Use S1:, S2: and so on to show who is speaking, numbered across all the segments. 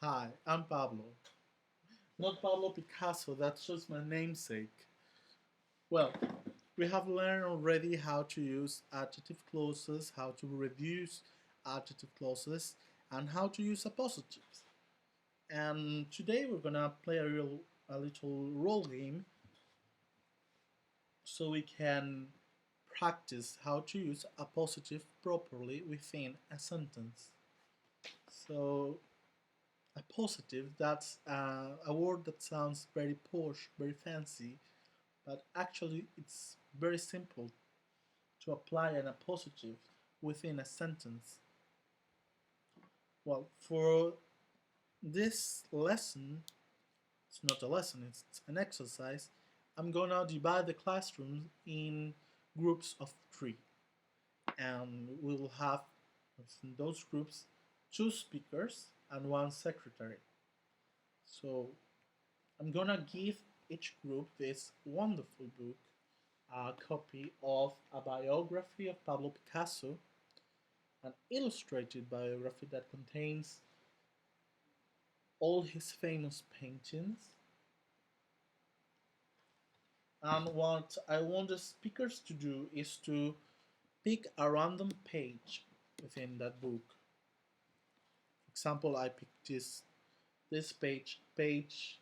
S1: Hi, I'm Pablo. Not Pablo Picasso, that's just my namesake. Well, we have learned already how to use adjective clauses, how to reduce adjective clauses, and how to use appositives. And today we're gonna play a little role game so we can practice how to use appositive properly within a sentence. So a positive, that's a word that sounds very posh, very fancy, but actually it's very simple to apply an appositive within a sentence. Well, for this lesson, it's not a lesson, it's an exercise, I'm gonna divide the classroom in groups of three. And we will have in those groups two speakers and one secretary. So I'm gonna give each group this wonderful book, a copy of a biography of Pablo Picasso, an illustrated biography that contains all his famous paintings. And what I want the speakers to do is to pick a random page within that book. For example, I picked this page, page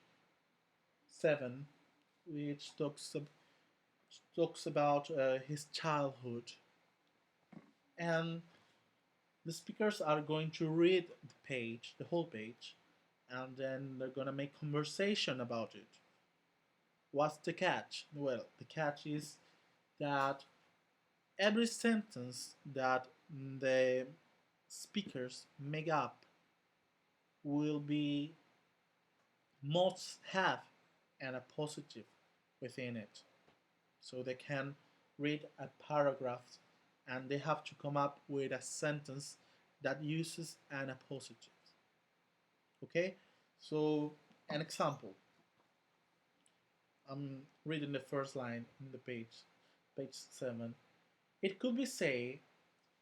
S1: 7, which talks about his childhood. And the speakers are going to read the page, the whole page, and then they're going to make conversation about it. What's the catch? Well, the catch is that every sentence that the speakers make up will be must have and a positive within it. So they can read a paragraph and they have to come up with a sentence that uses an appositive. Okay? So, an example. I'm reading the first line in the page 7. It could be said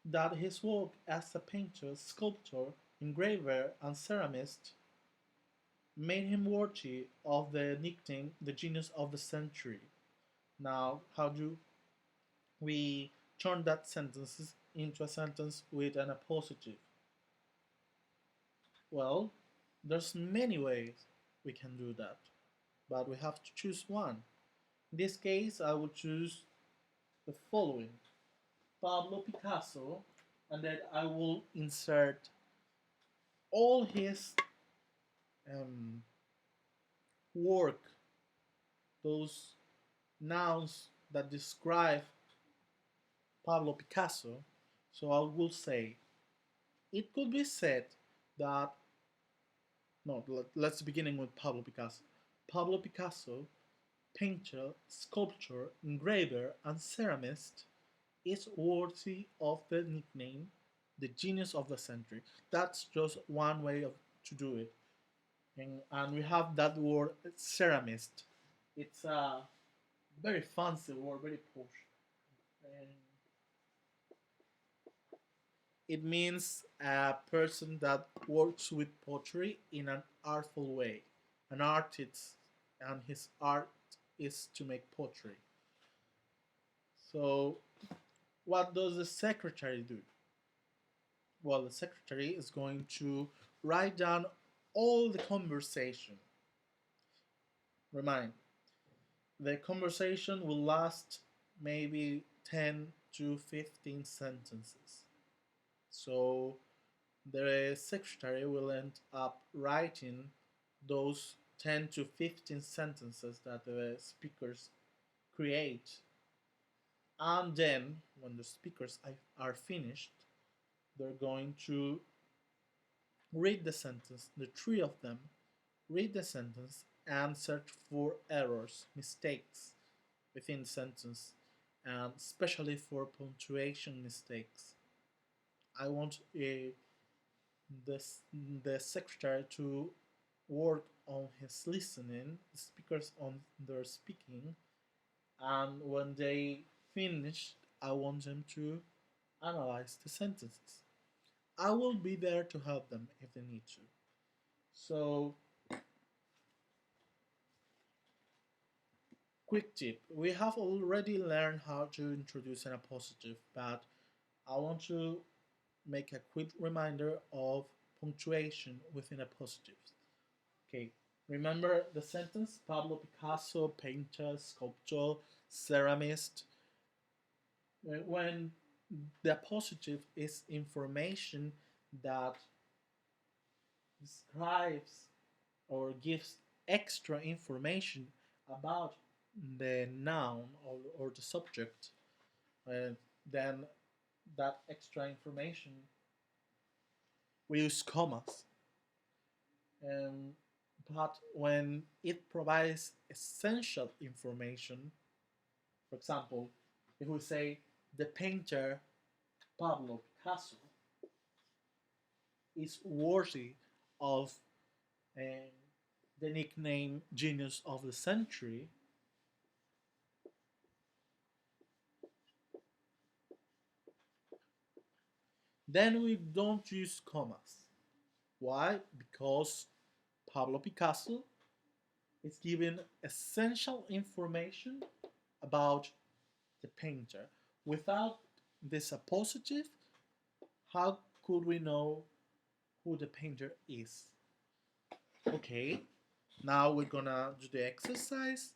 S1: that his work as a painter, sculptor, engraver, and ceramist made him worthy of the nickname the genius of the century. Now, how do we turn that sentence into a sentence with an appositive? Well, there's many ways we can do that, but we have to choose one. In this case, I will choose the following: Pablo Picasso, and then I will insert all his um, work, those nouns that describe Pablo Picasso. So I will say, it could be said that, no, let's beginning with Pablo Picasso. Pablo Picasso, painter, sculptor, engraver, and ceramist, is worthy of the nickname the genius of the century. That's just one way to do it. And we have that word ceramist. It's a very fancy word, very posh. And it means a person that works with pottery in an artful way. An artist, and his art is to make pottery. So, what does the secretary do? Well, the secretary is going to write down all the conversation. Remind, the conversation will last maybe 10 to 15 sentences. So the secretary will end up writing those 10 to 15 sentences that the speakers create. And then, when the speakers are finished, they're going to read the sentence, the three of them, read the sentence and search for errors, mistakes within the sentence, and especially for punctuation mistakes. I want the secretary to work on his listening, the speakers on their speaking, and when they finish, I want them to analyze the sentences. I will be there to help them if they need to. So, quick tip. We have already learned how to introduce an appositive, but I want to make a quick reminder of punctuation within appositives. Okay, remember the sentence Pablo Picasso, painter, sculptor, ceramist. When the appositive is information that describes or gives extra information about the noun or the subject, uh, then that extra information we use commas. Um, but when it provides essential information, for example, if we say the painter Pablo Picasso is worthy of um, the nickname Genius of the Century, then we don't use commas. Why? Because Pablo Picasso is giving essential information about the painter. Without this appositive, how could we know who the painter is? Okay, now we're gonna do the exercise